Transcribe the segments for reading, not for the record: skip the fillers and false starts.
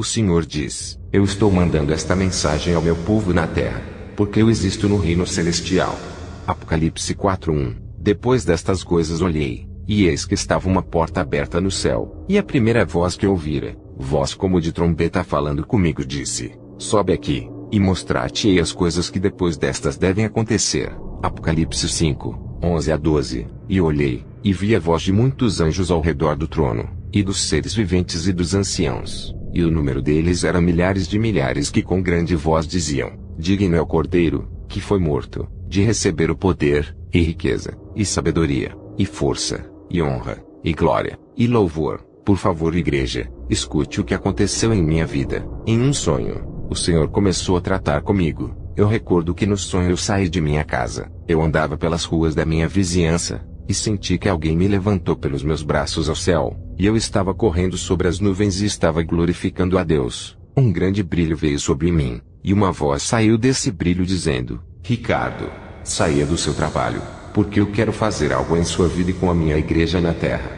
O Senhor diz: eu estou mandando esta mensagem ao meu povo na terra, porque eu existo no reino celestial. Apocalipse 4:1. Depois destas coisas olhei, e eis que estava uma porta aberta no céu, e a primeira voz que ouvira, voz como de trombeta falando comigo, disse: sobe aqui, e mostrar-te-ei as coisas que depois destas devem acontecer. Apocalipse 5:11-12. E olhei, e vi a voz de muitos anjos ao redor do trono, e dos seres viventes e dos anciãos, e o número deles era milhares de milhares, que com grande voz diziam: digno é o Cordeiro, que foi morto, de receber o poder, e riqueza, e sabedoria, e força, e honra, e glória, e louvor. Por favor, igreja, escute o que aconteceu em minha vida. Em um sonho, o Senhor começou a tratar comigo. Eu recordo que no sonho eu saí de minha casa, eu andava pelas ruas da minha vizinhança, e senti que alguém me levantou pelos meus braços ao céu, e eu estava correndo sobre as nuvens e estava glorificando a Deus. Um grande brilho veio sobre mim, e uma voz saiu desse brilho dizendo: Ricardo, saia do seu trabalho, porque eu quero fazer algo em sua vida e com a minha igreja na terra.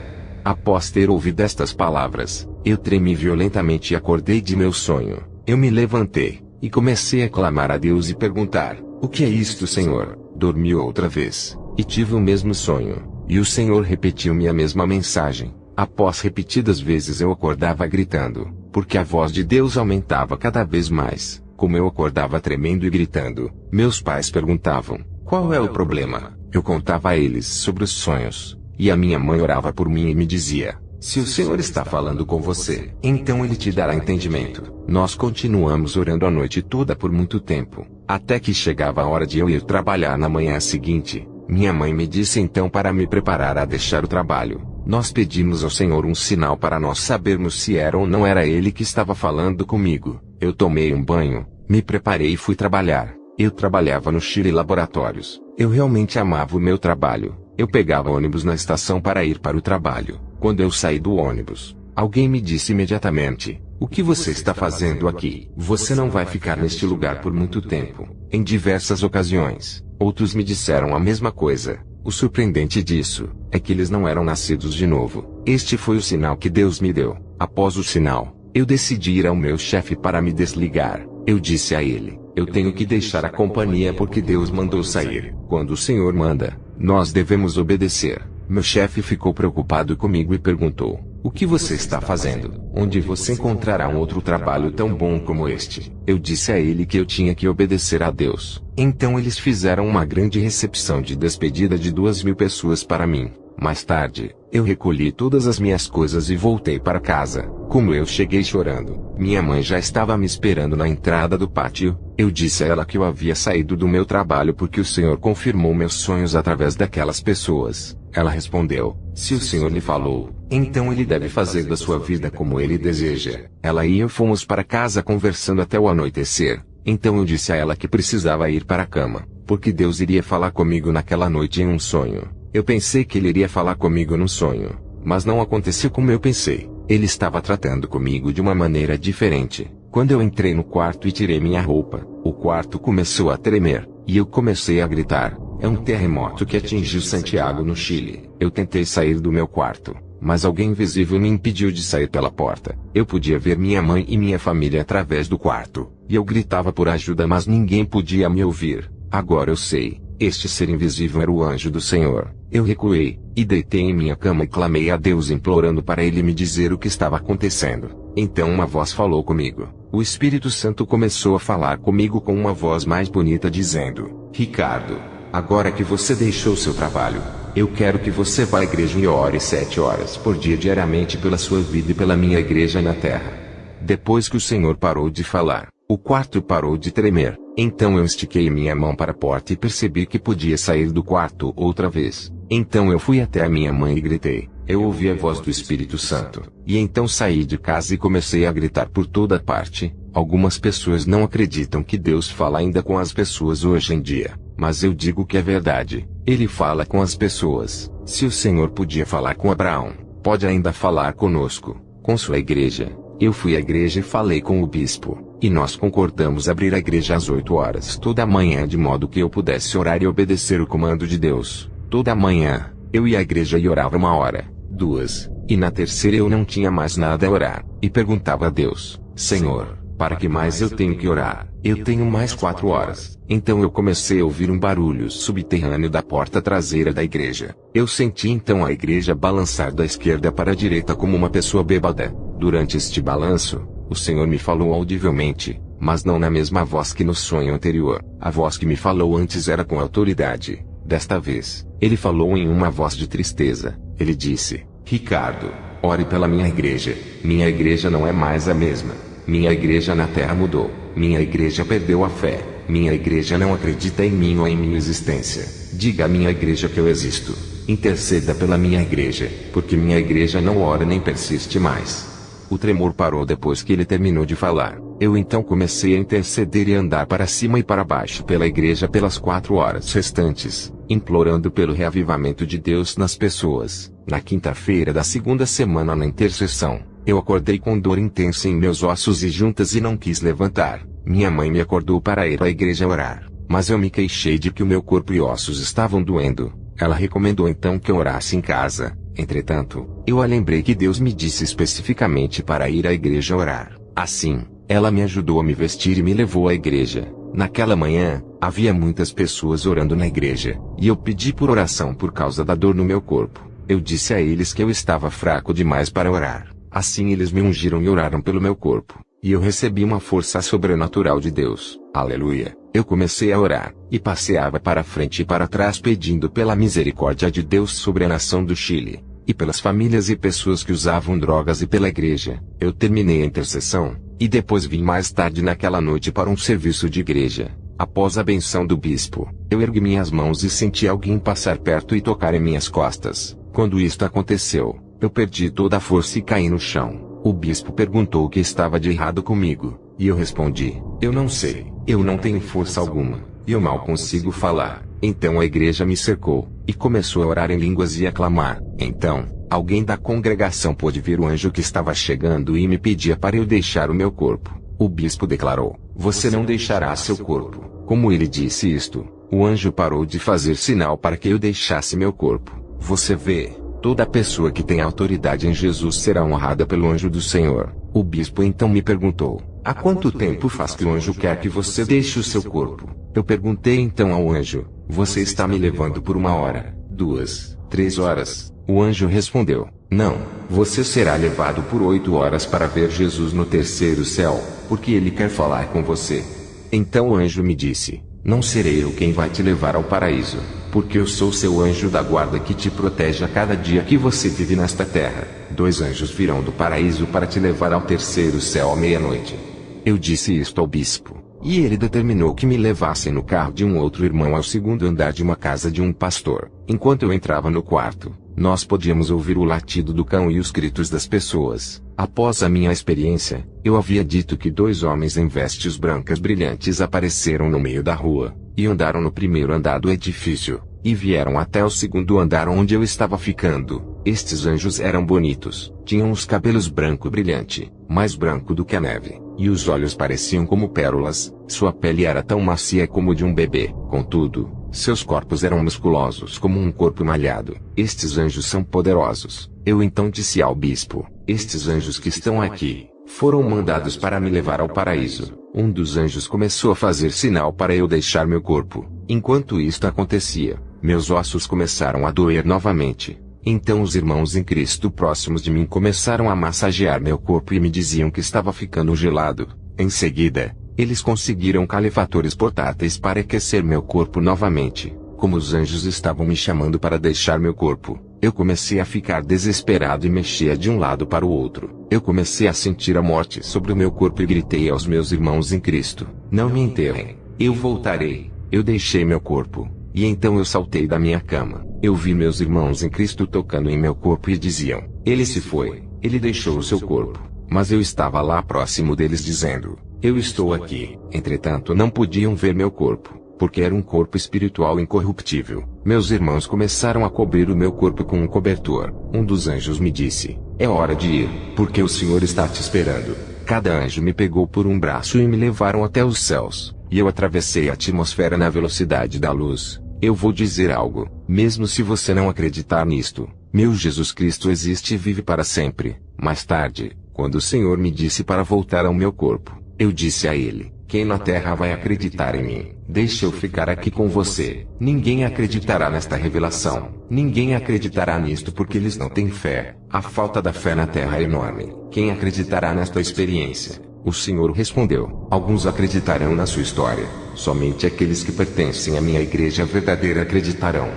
Após ter ouvido estas palavras, eu tremi violentamente e acordei de meu sonho. Eu me levantei, e comecei a clamar a Deus e perguntar: o que é isto, Senhor? Dormi outra vez, e tive o mesmo sonho, e o Senhor repetiu-me a mesma mensagem. Após repetidas vezes eu acordava gritando, porque a voz de Deus aumentava cada vez mais. Como eu acordava tremendo e gritando, meus pais perguntavam: qual é o problema? Eu contava a eles sobre os sonhos, e a minha mãe orava por mim e me dizia: se o Senhor está falando com você, então Ele te dará entendimento. Nós continuamos orando a noite toda por muito tempo, até que chegava a hora de eu ir trabalhar na manhã seguinte. Minha mãe me disse então para me preparar a deixar o trabalho. Nós pedimos ao Senhor um sinal para nós sabermos se era ou não era Ele que estava falando comigo. Eu tomei um banho, me preparei e fui trabalhar. Eu trabalhava no Chile Laboratórios. Eu realmente amava o meu trabalho. Eu pegava ônibus na estação para ir para o trabalho. Quando eu saí do ônibus, alguém me disse imediatamente: o que você está fazendo aqui? Você não vai ficar neste lugar por muito tempo. Em diversas ocasiões, outros me disseram a mesma coisa. O surpreendente disso é que eles não eram nascidos de novo. Este foi o sinal que Deus me deu. Após o sinal, eu decidi ir ao meu chefe para me desligar. Eu disse a ele: eu tenho que deixar a companhia porque Deus mandou sair. Quando o Senhor manda, nós devemos obedecer. Meu chefe ficou preocupado comigo e perguntou: o que você está fazendo? Onde você encontrará um outro trabalho tão bom como este? Eu disse a ele que eu tinha que obedecer a Deus. Então eles fizeram uma grande recepção de despedida de 2.000 pessoas para mim. Mais tarde, eu recolhi todas as minhas coisas e voltei para casa. Como eu cheguei chorando, minha mãe já estava me esperando na entrada do pátio. Eu disse a ela que eu havia saído do meu trabalho porque o Senhor confirmou meus sonhos através daquelas pessoas. Ela respondeu: se o Senhor lhe falou, então Ele deve fazer da sua vida como Ele deseja. Ela e eu fomos para casa conversando até o anoitecer. Então eu disse a ela que precisava ir para a cama, porque Deus iria falar comigo naquela noite em um sonho. Eu pensei que Ele iria falar comigo num sonho, mas não aconteceu como eu pensei. Ele estava tratando comigo de uma maneira diferente. Quando eu entrei no quarto e tirei minha roupa, o quarto começou a tremer, e eu comecei a gritar: é um terremoto que atingiu Santiago, no Chile. Eu tentei sair do meu quarto, mas alguém invisível me impediu de sair pela porta. Eu podia ver minha mãe e minha família através do quarto, e eu gritava por ajuda, mas ninguém podia me ouvir. Agora eu sei, este ser invisível era o anjo do Senhor. Eu recuei, e deitei em minha cama e clamei a Deus implorando para Ele me dizer o que estava acontecendo. Então uma voz falou comigo. O Espírito Santo começou a falar comigo com uma voz mais bonita dizendo: Ricardo, agora que você deixou seu trabalho, eu quero que você vá à igreja e ore 7 horas por dia diariamente pela sua vida e pela minha igreja na terra. Depois que o Senhor parou de falar, o quarto parou de tremer. Então eu estiquei minha mão para a porta e percebi que podia sair do quarto outra vez. Então eu fui até a minha mãe e gritei. Eu ouvi a voz do Espírito Santo. E então saí de casa e comecei a gritar por toda parte. Algumas pessoas não acreditam que Deus fala ainda com as pessoas hoje em dia. Mas eu digo que é verdade. Ele fala com as pessoas. Se o Senhor podia falar com Abraão, pode ainda falar conosco, com sua igreja. Eu fui à igreja e falei com o bispo, e nós concordamos abrir a igreja às 8 horas toda manhã de modo que eu pudesse orar e obedecer o comando de Deus. Toda manhã, eu ia à igreja e orava 1 hora, 2, e na terceira eu não tinha mais nada a orar, e perguntava a Deus: Senhor, para que mais eu tenho que orar? Eu tenho mais 4 horas. Então eu comecei a ouvir um barulho subterrâneo da porta traseira da igreja. Eu senti então a igreja balançar da esquerda para a direita como uma pessoa bêbada. Durante este balanço, o Senhor me falou audivelmente, mas não na mesma voz que no sonho anterior. A voz que me falou antes era com autoridade. Desta vez, ele falou em uma voz de tristeza. Ele disse: Ricardo, ore pela minha igreja. Minha igreja não é mais a mesma. Minha igreja na terra mudou. Minha igreja perdeu a fé. Minha igreja não acredita em mim ou em minha existência. Diga à minha igreja que eu existo. Interceda pela minha igreja, porque minha igreja não ora nem persiste mais. O tremor parou depois que ele terminou de falar. Eu então comecei a interceder e andar para cima e para baixo pela igreja pelas 4 horas restantes, implorando pelo reavivamento de Deus nas pessoas. Na quinta-feira da segunda semana na intercessão, eu acordei com dor intensa em meus ossos e juntas e não quis levantar. Minha mãe me acordou para ir à igreja orar, mas eu me queixei de que o meu corpo e ossos estavam doendo. Ela recomendou então que eu orasse em casa. Entretanto, eu a lembrei que Deus me disse especificamente para ir à igreja orar. Assim, ela me ajudou a me vestir e me levou à igreja. Naquela manhã, havia muitas pessoas orando na igreja, e eu pedi por oração por causa da dor no meu corpo. Eu disse a eles que eu estava fraco demais para orar. Assim eles me ungiram e oraram pelo meu corpo, e eu recebi uma força sobrenatural de Deus. Aleluia! Eu comecei a orar, e passeava para frente e para trás pedindo pela misericórdia de Deus sobre a nação do Chile, e pelas famílias e pessoas que usavam drogas e pela igreja. Eu terminei a intercessão, e depois vim mais tarde naquela noite para um serviço de igreja. Após a benção do bispo, eu ergui minhas mãos e senti alguém passar perto e tocar em minhas costas. Quando isto aconteceu, eu perdi toda a força e caí no chão. O bispo perguntou o que estava de errado comigo, e eu respondi: eu não sei, eu não tenho força alguma, e eu mal consigo falar. Então a igreja me cercou, e começou a orar em línguas e a clamar. Então, alguém da congregação pôde ver o anjo que estava chegando e me pedia para eu deixar o meu corpo. O bispo declarou: você não deixará seu corpo. Como ele disse isto, o anjo parou de fazer sinal para que eu deixasse meu corpo. Você vê, toda pessoa que tem autoridade em Jesus será honrada pelo anjo do Senhor. O bispo então me perguntou: há quanto tempo faz que o anjo quer que você deixe o seu corpo? Eu perguntei então ao anjo: você está me levando por 1 hora, 2, 3 horas? O anjo respondeu: não, você será levado por 8 horas para ver Jesus no 3º céu, porque ele quer falar com você. Então o anjo me disse: não serei eu quem vai te levar ao paraíso, porque eu sou seu anjo da guarda que te protege a cada dia que você vive nesta terra. 2 anjos virão do paraíso para te levar ao 3º céu à meia-noite. Eu disse isto ao bispo, e ele determinou que me levassem no carro de um outro irmão ao 2º andar de uma casa de um pastor. Enquanto eu entrava no quarto, nós podíamos ouvir o latido do cão e os gritos das pessoas. Após a minha experiência, eu havia dito que 2 homens em vestes brancas brilhantes apareceram no meio da rua, e andaram no 1º andar do edifício, e vieram até o 2º andar onde eu estava ficando. Estes anjos eram bonitos, tinham os cabelos branco brilhante, mais branco do que a neve, e os olhos pareciam como pérolas. Sua pele era tão macia como de um bebê. Contudo, seus corpos eram musculosos como um corpo malhado. Estes anjos são poderosos. Eu então disse ao bispo: estes anjos que estão aqui, foram mandados para me levar ao paraíso. Um dos anjos começou a fazer sinal para eu deixar meu corpo. Enquanto isto acontecia, meus ossos começaram a doer novamente. Então os irmãos em Cristo próximos de mim começaram a massagear meu corpo e me diziam que estava ficando gelado. Em seguida, eles conseguiram calefatores portáteis para aquecer meu corpo novamente. Como os anjos estavam me chamando para deixar meu corpo, eu comecei a ficar desesperado e mexia de um lado para o outro. Eu comecei a sentir a morte sobre o meu corpo e gritei aos meus irmãos em Cristo: não me enterrem, eu voltarei. Eu deixei meu corpo, e então eu saltei da minha cama. Eu vi meus irmãos em Cristo tocando em meu corpo e diziam: ele se foi, ele deixou o seu corpo. Mas eu estava lá próximo deles dizendo: eu estou aqui. Entretanto não podiam ver meu corpo, porque era um corpo espiritual incorruptível. Meus irmãos começaram a cobrir o meu corpo com um cobertor. Um dos anjos me disse: é hora de ir, porque o Senhor está te esperando. Cada anjo me pegou por um braço e me levaram até os céus, e eu atravessei a atmosfera na velocidade da luz. Eu vou dizer algo, mesmo se você não acreditar nisto: meu Jesus Cristo existe e vive para sempre. Mais tarde, Quando o Senhor me disse para voltar ao meu corpo, eu disse a ele: quem na terra vai acreditar em mim? Deixe eu ficar aqui com você. Ninguém acreditará nesta revelação. Ninguém acreditará nisto porque eles não têm fé. A falta da fé na terra é enorme. Quem acreditará nesta experiência? O Senhor respondeu: alguns acreditarão na sua história. Somente aqueles que pertencem à minha igreja verdadeira acreditarão.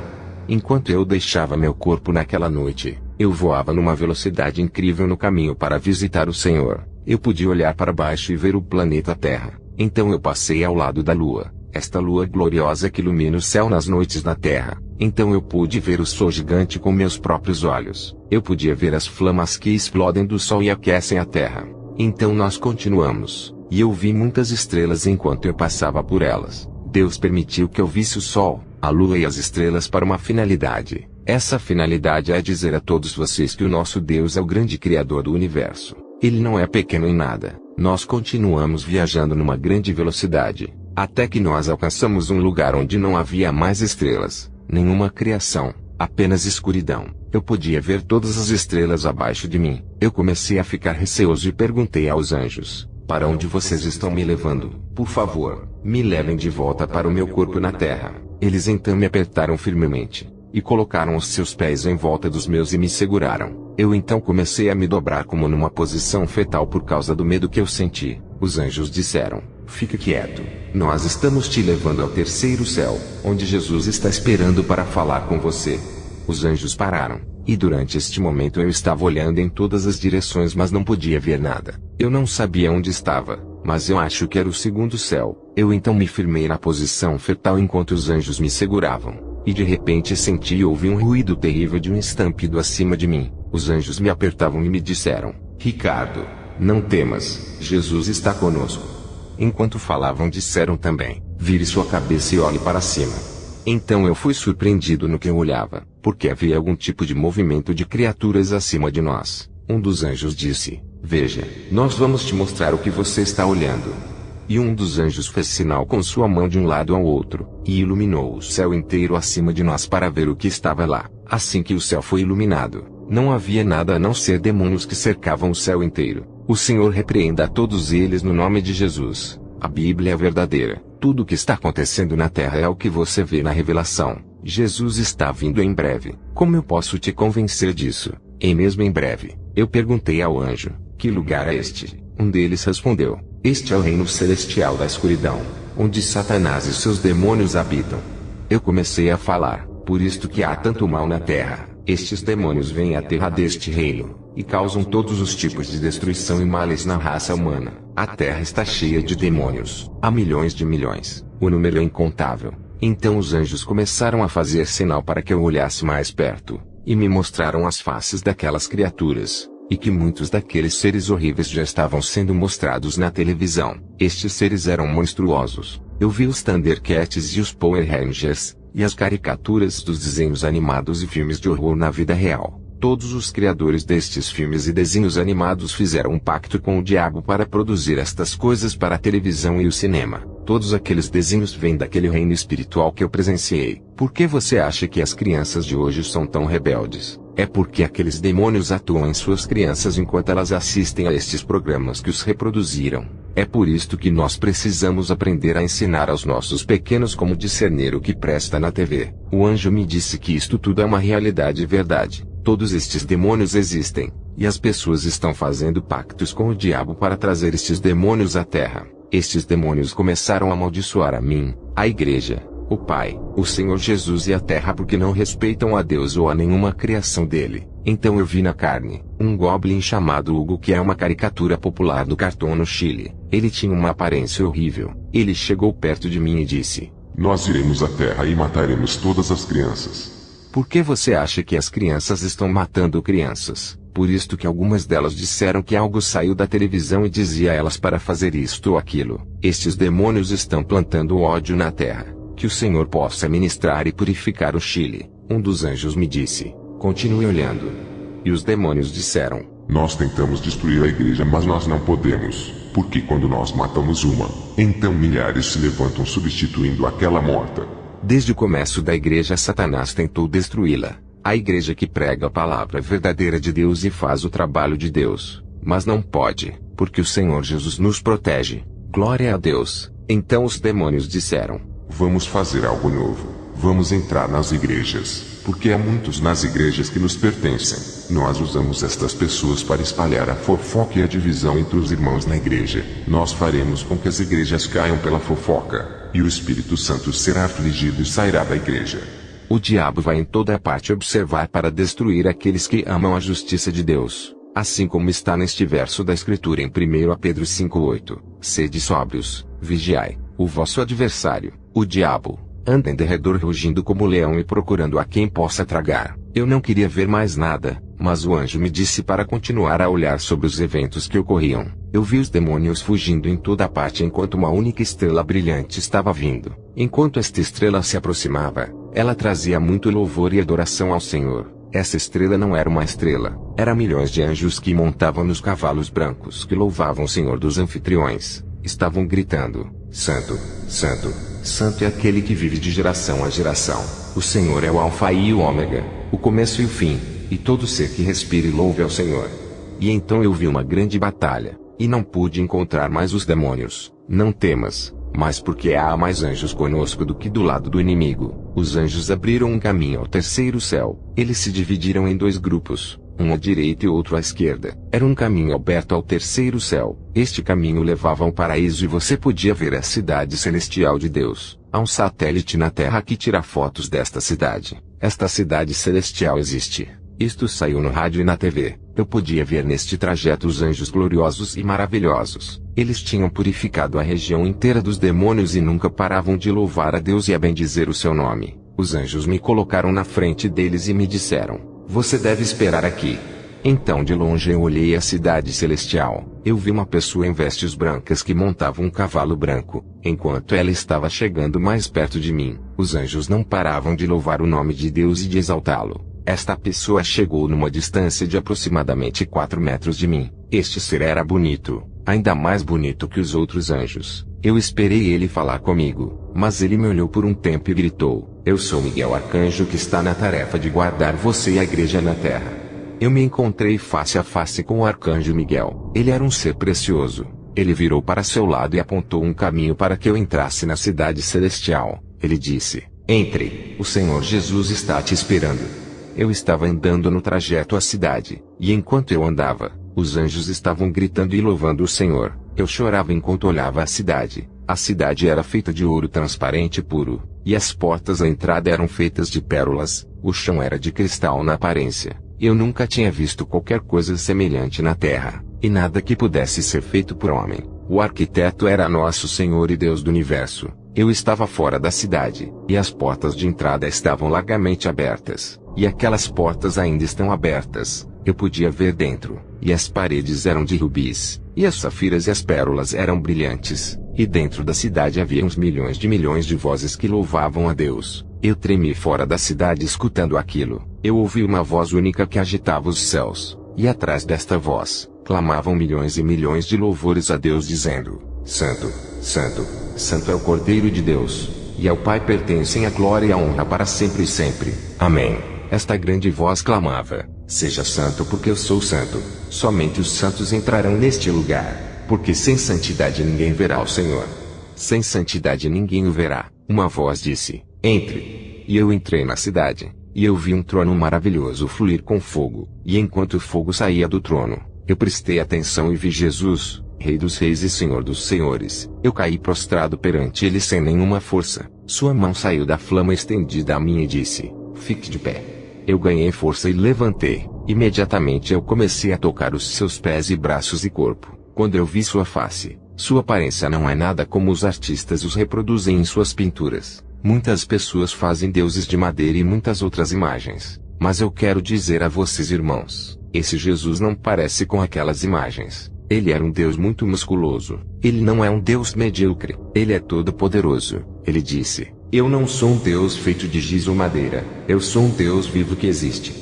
Enquanto eu deixava meu corpo naquela noite, eu voava numa velocidade incrível no caminho para visitar o Senhor. Eu podia olhar para baixo e ver o planeta Terra. Então eu passei ao lado da Lua, esta lua gloriosa que ilumina o céu nas noites da Terra. Então eu pude ver o Sol gigante com meus próprios olhos. Eu podia ver as flamas que explodem do Sol e aquecem a Terra. Então nós continuamos, e eu vi muitas estrelas enquanto eu passava por elas. Deus permitiu que eu visse o Sol, a Lua e as estrelas para uma finalidade. Essa finalidade é dizer a todos vocês que o nosso Deus é o grande Criador do Universo. Ele não é pequeno em nada. Nós continuamos viajando numa grande velocidade, até que nós alcançamos um lugar onde não havia mais estrelas, nenhuma criação, apenas escuridão. Eu podia ver todas as estrelas abaixo de mim. Eu comecei a ficar receoso e perguntei aos anjos: para onde vocês estão me levando? Por favor, me levem de volta para o meu corpo na terra. Eles então me apertaram firmemente, e colocaram os seus pés em volta dos meus e me seguraram. Eu então comecei a me dobrar como numa posição fetal por causa do medo que eu senti. Os anjos disseram: fique quieto. Nós estamos te levando ao terceiro céu, onde Jesus está esperando para falar com você. Os anjos pararam, e durante este momento eu estava olhando em todas as direções mas não podia ver nada. Eu não sabia onde estava, mas eu acho que era o segundo céu. Eu então me firmei na posição fetal enquanto os anjos me seguravam. E de repente senti e ouvi um ruído terrível de um estampido acima de mim. Os anjos me apertavam e me disseram: Ricardo, não temas, Jesus está conosco. Enquanto falavam disseram também: vire sua cabeça e olhe para cima. Então eu fui surpreendido no que eu olhava, porque havia algum tipo de movimento de criaturas acima de nós. Um dos anjos disse: veja, nós vamos te mostrar o que você está olhando. E um dos anjos fez sinal com sua mão de um lado ao outro, e iluminou o céu inteiro acima de nós para ver o que estava lá. Assim que o céu foi iluminado, não havia nada a não ser demônios que cercavam o céu inteiro. O Senhor repreenda a todos eles no nome de Jesus. A Bíblia é verdadeira. Tudo o que está acontecendo na terra é o que você vê na revelação. Jesus está vindo em breve. Como eu posso te convencer disso? Mesmo em breve. Eu perguntei ao anjo: que lugar é este? Um deles respondeu: este é o reino celestial da escuridão, onde Satanás e seus demônios habitam. Eu comecei a falar: por isto que há tanto mal na terra. Estes demônios vêm à terra deste reino, e causam todos os tipos de destruição e males na raça humana. A terra está cheia de demônios, há milhões de milhões, o número é incontável. Então os anjos começaram a fazer sinal para que eu olhasse mais perto, e me mostraram as faces daquelas criaturas, e que muitos daqueles seres horríveis já estavam sendo mostrados na televisão. Estes seres eram monstruosos. Eu vi os Thundercats e os Power Rangers, e as caricaturas dos desenhos animados e filmes de horror na vida real. Todos os criadores destes filmes e desenhos animados fizeram um pacto com o diabo para produzir estas coisas para a televisão e o cinema. Todos aqueles desenhos vêm daquele reino espiritual que eu presenciei. Por que você acha que as crianças de hoje são tão rebeldes? É porque aqueles demônios atuam em suas crianças enquanto elas assistem a estes programas que os reproduziram. É por isto que nós precisamos aprender a ensinar aos nossos pequenos como discernir o que presta na TV. O anjo me disse que isto tudo é uma realidade e verdade. Todos estes demônios existem, e as pessoas estão fazendo pactos com o diabo para trazer estes demônios à terra. Estes demônios começaram a amaldiçoar a mim, a igreja, o Pai, o Senhor Jesus e a terra porque não respeitam a Deus ou a nenhuma criação dele. Então eu vi na carne um goblin chamado Hugo, que é uma caricatura popular do cartoon no Chile. Ele tinha uma aparência horrível. Ele chegou perto de mim e disse: nós iremos à terra e mataremos todas as crianças. Por que você acha que as crianças estão matando crianças? Por isto que algumas delas disseram que algo saiu da televisão e dizia a elas para fazer isto ou aquilo. Estes demônios estão plantando ódio na terra. Que o Senhor possa ministrar e purificar o Chile. Um dos anjos me disse: continue olhando. E os demônios disseram: nós tentamos destruir a igreja, mas nós não podemos, porque quando nós matamos uma, então milhares se levantam substituindo aquela morta. Desde o começo da igreja Satanás tentou destruí-la. A igreja que prega a palavra verdadeira de Deus e faz o trabalho de Deus, Mas não pode, porque o Senhor Jesus nos protege. Glória a Deus. Então os demônios disseram: Vamos fazer algo novo. Vamos entrar nas igrejas, porque há muitos nas igrejas que nos pertencem. Nós usamos estas pessoas para espalhar a fofoca e a divisão entre os irmãos na igreja. Nós faremos com que as igrejas caiam pela fofoca, e o Espírito Santo será afligido e sairá da igreja. O diabo vai em toda parte observar para destruir aqueles que amam a justiça de Deus. Assim como está neste verso da Escritura em 1 Pedro 5:8. Sede sóbrios, vigiai. O vosso adversário, o diabo, anda em derredor rugindo como leão e procurando a quem possa tragar. Eu não queria ver mais nada, mas o anjo me disse para continuar a olhar sobre os eventos que ocorriam. Eu vi os demônios fugindo em toda parte enquanto uma única estrela brilhante estava vindo. Enquanto esta estrela se aproximava, ela trazia muito louvor e adoração ao Senhor. Essa estrela não era uma estrela, era milhões de anjos que montavam nos cavalos brancos que louvavam o Senhor dos anfitriões. Estavam gritando: Santo, Santo, Santo é aquele que vive de geração a geração. O Senhor é o Alfa e o Ômega, o começo e o fim, e todo ser que respire louve ao Senhor. E então eu vi uma grande batalha, e não pude encontrar mais os demônios. Não temas, mas porque há mais anjos conosco do que do lado do inimigo. Os anjos abriram um caminho ao terceiro céu. Eles se dividiram em dois grupos, um à direita e outro à esquerda. Era um caminho aberto ao terceiro céu. Este caminho levava ao paraíso e você podia ver a cidade celestial de Deus. Há um satélite na Terra que tira fotos desta cidade. Esta cidade celestial existe. Isto saiu no rádio e na TV. Eu podia ver neste trajeto os anjos gloriosos e maravilhosos. Eles tinham purificado a região inteira dos demônios e nunca paravam de louvar a Deus e a bendizer o seu nome. Os anjos me colocaram na frente deles e me disseram: Você deve esperar aqui. Então de longe eu olhei a cidade celestial. Eu vi uma pessoa em vestes brancas que montava um cavalo branco. Enquanto ela estava chegando mais perto de mim, os anjos não paravam de louvar o nome de Deus e de exaltá-lo. Esta pessoa chegou numa distância de aproximadamente 4 metros de mim. Este ser era bonito, ainda mais bonito que os outros anjos. Eu esperei ele falar comigo, mas ele me olhou por um tempo e gritou: Eu sou Miguel Arcanjo que está na tarefa de guardar você e a igreja na terra. Eu me encontrei face a face com o Arcanjo Miguel. Ele era um ser precioso. Ele virou para seu lado e apontou um caminho para que eu entrasse na cidade celestial. Ele disse: Entre, o Senhor Jesus está te esperando. Eu estava andando no trajeto à cidade, e enquanto eu andava, os anjos estavam gritando e louvando o Senhor. Eu chorava enquanto olhava a cidade. A cidade era feita de ouro transparente puro, e as portas à entrada eram feitas de pérolas. O chão era de cristal na aparência. Eu nunca tinha visto qualquer coisa semelhante na terra, e nada que pudesse ser feito por homem. O arquiteto era nosso Senhor e Deus do universo. Eu estava fora da cidade, e as portas de entrada estavam largamente abertas. E aquelas portas ainda estão abertas. Eu podia ver dentro, e as paredes eram de rubis, e as safiras e as pérolas eram brilhantes, e dentro da cidade havia uns milhões de vozes que louvavam a Deus. Eu tremi fora da cidade escutando aquilo. Eu ouvi uma voz única que agitava os céus, e atrás desta voz, clamavam milhões e milhões de louvores a Deus dizendo: Santo, Santo, Santo é o Cordeiro de Deus, e ao Pai pertencem a glória e a honra para sempre e sempre. Amém. Esta grande voz clamava: Seja santo porque eu sou santo. Somente os santos entrarão neste lugar, porque sem santidade ninguém verá o Senhor. Sem santidade ninguém o verá. Uma voz disse: Entre. E eu entrei na cidade, e eu vi um trono maravilhoso fluir com fogo, e enquanto o fogo saía do trono, eu prestei atenção e vi Jesus, Rei dos Reis e Senhor dos Senhores. Eu caí prostrado perante ele sem nenhuma força. Sua mão saiu da flama estendida a mim e disse: Fique de pé. Eu ganhei força e levantei. Imediatamente eu comecei a tocar os seus pés e braços e corpo. Quando eu vi sua face, sua aparência não é nada como os artistas os reproduzem em suas pinturas. Muitas pessoas fazem deuses de madeira e muitas outras imagens. Mas eu quero dizer a vocês, irmãos, esse Jesus não parece com aquelas imagens. Ele era um Deus muito musculoso. Ele não é um Deus medíocre. Ele é todo-poderoso. Ele disse: Eu não sou um Deus feito de giz ou madeira. Eu sou um Deus vivo que existe.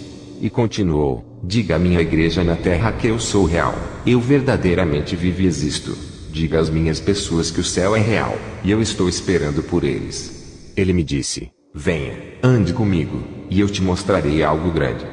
E continuou: Diga à minha igreja na terra que eu sou real. Eu verdadeiramente vivo e existo. Diga às minhas pessoas que o céu é real, e eu estou esperando por eles. Ele me disse: Venha, ande comigo, e eu te mostrarei algo grande.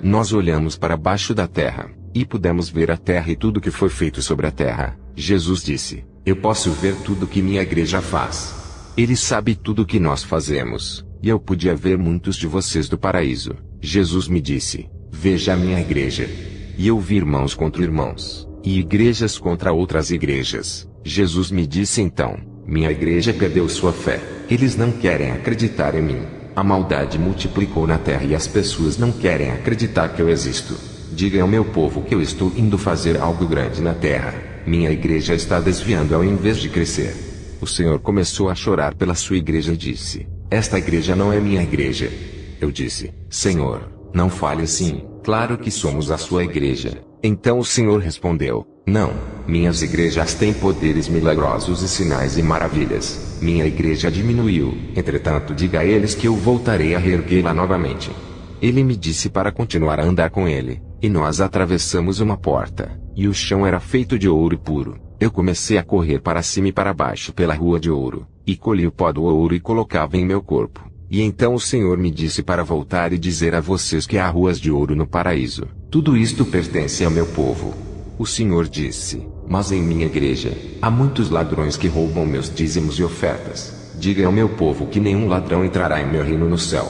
Nós olhamos para baixo da terra, e pudemos ver a terra e tudo que foi feito sobre a terra. Jesus disse: eu posso ver tudo que minha igreja faz. Ele sabe tudo o que nós fazemos, e eu podia ver muitos de vocês do paraíso. Jesus me disse: veja a minha igreja. E eu vi irmãos contra irmãos, e igrejas contra outras igrejas. Jesus me disse então: minha igreja perdeu sua fé. Eles não querem acreditar em mim. A maldade multiplicou na terra e as pessoas não querem acreditar que eu existo. Diga ao meu povo que eu estou indo fazer algo grande na terra. Minha igreja está desviando ao invés de crescer. O Senhor começou a chorar pela sua igreja e disse: esta igreja não é minha igreja. Eu disse: Senhor, não fale assim, claro que somos a sua igreja. Então o Senhor respondeu: não, minhas igrejas têm poderes milagrosos e sinais e maravilhas. Minha igreja diminuiu, entretanto diga a eles que eu voltarei a reerguê-la novamente. Ele me disse para continuar a andar com ele, e nós atravessamos uma porta, e o chão era feito de ouro puro. Eu comecei a correr para cima e para baixo pela rua de ouro, e colhi o pó do ouro e colocava em meu corpo. E então o Senhor me disse para voltar e dizer a vocês que há ruas de ouro no paraíso. Tudo isto pertence ao meu povo. O Senhor disse: mas em minha igreja, há muitos ladrões que roubam meus dízimos e ofertas. Diga ao meu povo que nenhum ladrão entrará em meu reino no céu.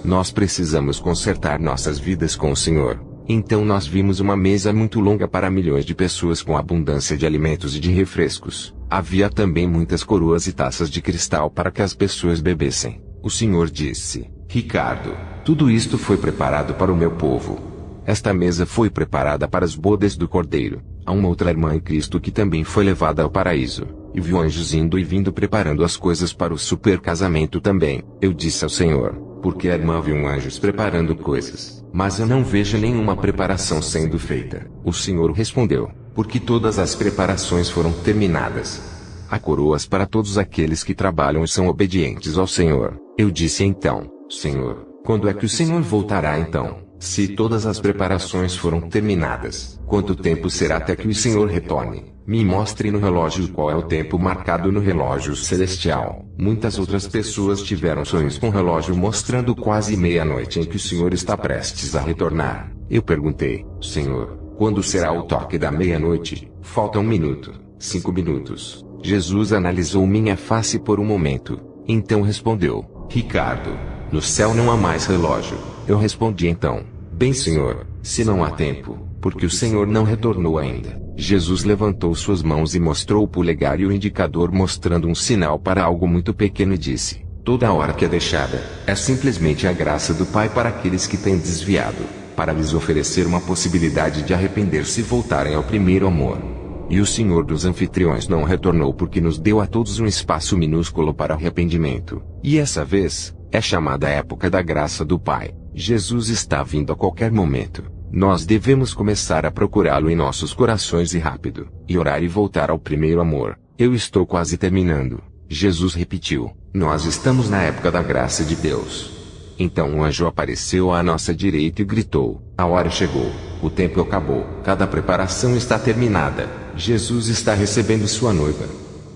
Nós precisamos consertar nossas vidas com o Senhor. Então nós vimos uma mesa muito longa para milhões de pessoas com abundância de alimentos e de refrescos. Havia também muitas coroas e taças de cristal para que as pessoas bebessem. O Senhor disse: Ricardo, tudo isto foi preparado para o meu povo. Esta mesa foi preparada para as bodas do Cordeiro. Há uma outra irmã em Cristo que também foi levada ao paraíso, e viu anjos indo e vindo preparando as coisas para o super casamento também. Eu disse ao Senhor: porque a irmã viu anjos preparando coisas, mas eu não vejo nenhuma preparação sendo feita. O Senhor respondeu: porque todas as preparações foram terminadas. Há coroas para todos aqueles que trabalham e são obedientes ao Senhor. Eu disse então: Senhor, quando é que o Senhor voltará então? Se todas as preparações foram terminadas, quanto tempo será até que o Senhor retorne? Me mostre no relógio qual é o tempo marcado no relógio celestial. Muitas outras pessoas tiveram sonhos com o relógio mostrando quase meia-noite em que o Senhor está prestes a retornar. Eu perguntei: Senhor, quando será o toque da meia-noite? Falta 1 minuto, 5 minutos. Jesus analisou minha face por um momento. Então respondeu: Ricardo, no céu não há mais relógio. Eu respondi então: bem, Senhor, se não há tempo, porque o Senhor não retornou ainda. Jesus levantou suas mãos e mostrou o polegar e o indicador mostrando um sinal para algo muito pequeno e disse: toda a hora que é deixada, é simplesmente a graça do Pai para aqueles que têm desviado, para lhes oferecer uma possibilidade de arrepender-se e voltarem ao primeiro amor. E o Senhor dos anfitriões não retornou porque nos deu a todos um espaço minúsculo para arrependimento. E essa vez, é chamada a época da graça do Pai. Jesus está vindo a qualquer momento. Nós devemos começar a procurá-lo em nossos corações e rápido, e orar e voltar ao primeiro amor. Eu estou quase terminando. Jesus repetiu: nós estamos na época da graça de Deus. Então um anjo apareceu à nossa direita e gritou: a hora chegou, o tempo acabou, cada preparação está terminada, Jesus está recebendo sua noiva.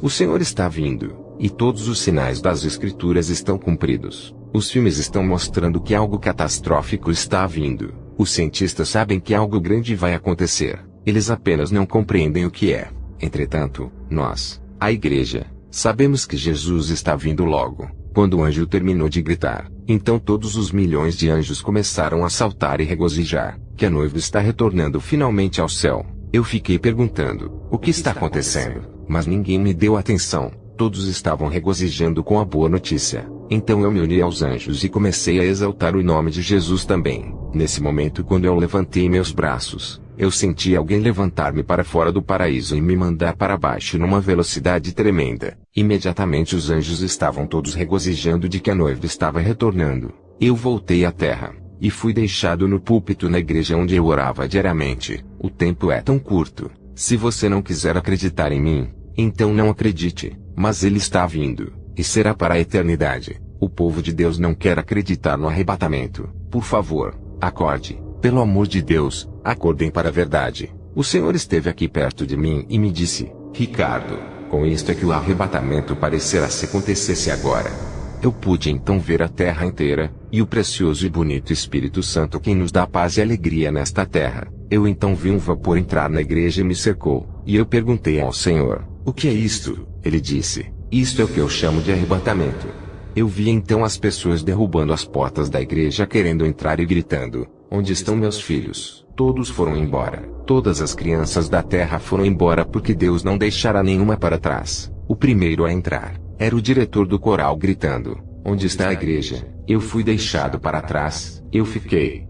O Senhor está vindo, e todos os sinais das Escrituras estão cumpridos. Os filmes estão mostrando que algo catastrófico está vindo. Os cientistas sabem que algo grande vai acontecer. Eles apenas não compreendem o que é. Entretanto, nós, a igreja, sabemos que Jesus está vindo logo. Quando o anjo terminou de gritar, então todos os milhões de anjos começaram a saltar e regozijar, que a noiva está retornando finalmente ao céu. Eu fiquei perguntando: o que está acontecendo? Mas ninguém me deu atenção. Todos estavam regozijando com a boa notícia. Então eu me uni aos anjos e comecei a exaltar o nome de Jesus também. Nesse momento, quando eu levantei meus braços, eu senti alguém levantar-me para fora do paraíso e me mandar para baixo numa velocidade tremenda. Imediatamente os anjos estavam todos regozijando de que a noiva estava retornando. Eu voltei à terra, e fui deixado no púlpito na igreja onde eu orava diariamente. O tempo é tão curto. Se você não quiser acreditar em mim, então não acredite, mas ele está vindo, e será para a eternidade. O povo de Deus não quer acreditar no arrebatamento. Por favor, acorde. Pelo amor de Deus, acordem para a verdade. O Senhor esteve aqui perto de mim e me disse: Ricardo, com isto é que o arrebatamento parecerá se acontecesse agora. Eu pude então ver a terra inteira, e o precioso e bonito Espírito Santo quem nos dá paz e alegria nesta terra. Eu então vi um vapor entrar na igreja e me cercou, e eu perguntei ao Senhor, o que é isto? Ele disse, isto é o que eu chamo de arrebatamento. Eu vi então as pessoas derrubando as portas da igreja querendo entrar e gritando, onde estão meus filhos? Todos foram embora. Todas as crianças da terra foram embora porque Deus não deixará nenhuma para trás. O primeiro a entrar era o diretor do coral gritando, onde está a igreja? Eu fui deixado para trás. Eu fiquei.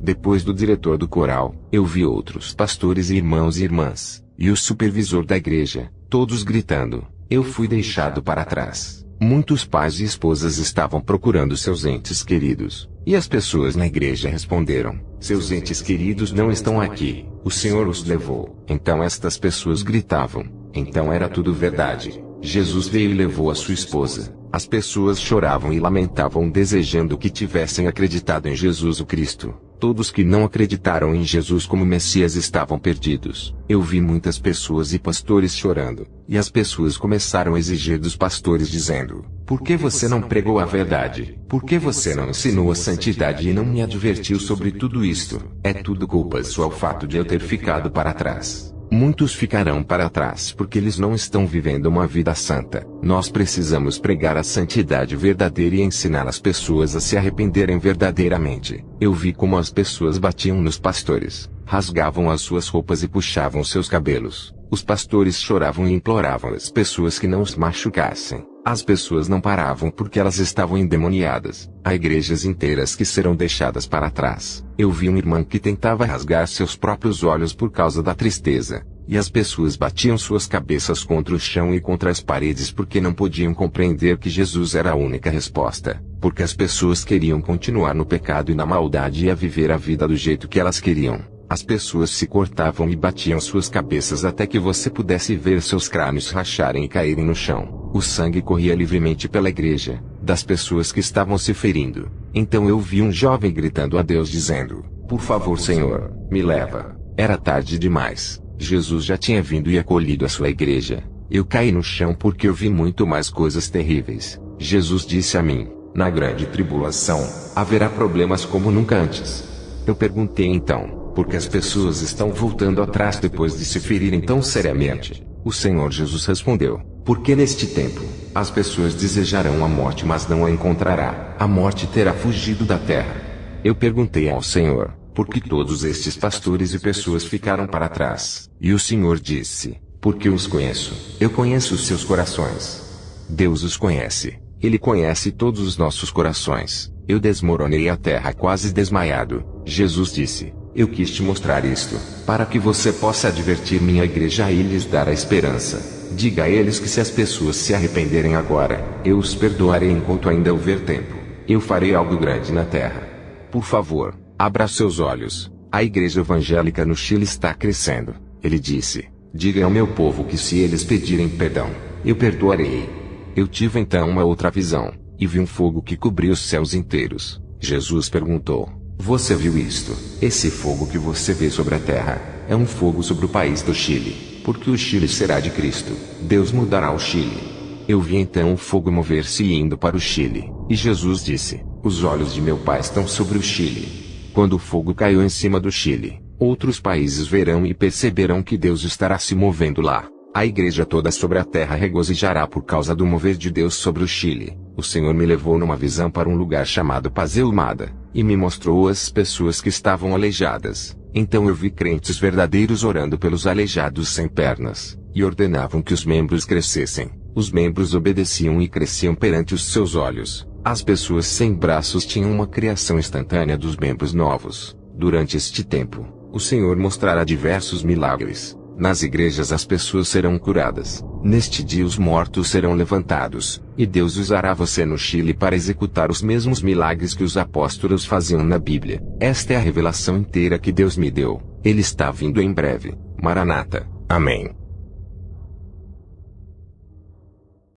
Depois do diretor do coral, eu vi outros pastores e irmãos e irmãs, e o supervisor da igreja, todos gritando, eu fui deixado para trás. Muitos pais e esposas estavam procurando seus entes queridos, e as pessoas na igreja responderam, seus entes queridos não estão aqui, o Senhor os levou. Então estas pessoas gritavam, então era tudo verdade. Jesus veio e levou a sua esposa. As pessoas choravam e lamentavam desejando que tivessem acreditado em Jesus o Cristo. Todos que não acreditaram em Jesus como Messias estavam perdidos. Eu vi muitas pessoas e pastores chorando, e as pessoas começaram a exigir dos pastores dizendo, por que você não pregou a verdade? Por que você não ensinou a santidade e não me advertiu sobre tudo isto? É tudo culpa sua o fato de eu ter ficado para trás. Muitos ficarão para trás porque eles não estão vivendo uma vida santa. Nós precisamos pregar a santidade verdadeira e ensinar as pessoas a se arrependerem verdadeiramente. Eu vi como as pessoas batiam nos pastores, rasgavam as suas roupas e puxavam seus cabelos. Os pastores choravam e imploravam às pessoas que não os machucassem. As pessoas não paravam porque elas estavam endemoniadas. Há igrejas inteiras que serão deixadas para trás. Eu vi uma irmã que tentava rasgar seus próprios olhos por causa da tristeza. E as pessoas batiam suas cabeças contra o chão e contra as paredes porque não podiam compreender que Jesus era a única resposta. Porque as pessoas queriam continuar no pecado e na maldade e a viver a vida do jeito que elas queriam. As pessoas se cortavam e batiam suas cabeças até que você pudesse ver seus crânios racharem e caírem no chão. O sangue corria livremente pela igreja, das pessoas que estavam se ferindo. Então eu vi um jovem gritando a Deus dizendo, por favor Senhor, me leva. Era tarde demais. Jesus já tinha vindo e acolhido a sua igreja. Eu caí no chão porque eu vi muito mais coisas terríveis. Jesus disse a mim, na grande tribulação, haverá problemas como nunca antes. Eu perguntei então, porque as pessoas estão voltando atrás depois de se ferirem tão seriamente? O Senhor Jesus respondeu, porque neste tempo, as pessoas desejarão a morte mas não a encontrará. A morte terá fugido da terra. Eu perguntei ao Senhor, por que todos estes pastores e pessoas ficaram para trás? E o Senhor disse, porque os conheço. Eu conheço os seus corações. Deus os conhece. Ele conhece todos os nossos corações. Eu desmoronei a terra quase desmaiado. Jesus disse, eu quis te mostrar isto, para que você possa advertir minha igreja e lhes dar a esperança. Diga a eles que se as pessoas se arrependerem agora, eu os perdoarei enquanto ainda houver tempo. Eu farei algo grande na terra. Por favor, abra seus olhos. A igreja evangélica no Chile está crescendo. Ele disse, diga ao meu povo que se eles pedirem perdão, eu perdoarei. Eu tive então uma outra visão, e vi um fogo que cobria os céus inteiros. Jesus perguntou, você viu isto? Esse fogo que você vê sobre a terra, é um fogo sobre o país do Chile, porque o Chile será de Cristo. Deus mudará o Chile. Eu vi então o fogo mover-se e indo para o Chile, e Jesus disse, os olhos de meu Pai estão sobre o Chile. Quando o fogo caiu em cima do Chile, outros países verão e perceberão que Deus estará se movendo lá. A igreja toda sobre a terra regozijará por causa do mover de Deus sobre o Chile. O Senhor me levou numa visão para um lugar chamado Pazelmada, e me mostrou as pessoas que estavam aleijadas. Então eu vi crentes verdadeiros orando pelos aleijados sem pernas, e ordenavam que os membros crescessem. Os membros obedeciam e cresciam perante os seus olhos. As pessoas sem braços tinham uma criação instantânea dos membros novos. Durante este tempo, o Senhor mostrará diversos milagres. Nas igrejas as pessoas serão curadas. Neste dia os mortos serão levantados, e Deus usará você no Chile para executar os mesmos milagres que os apóstolos faziam na Bíblia. Esta é a revelação inteira que Deus me deu. Ele está vindo em breve. Maranata. Amém.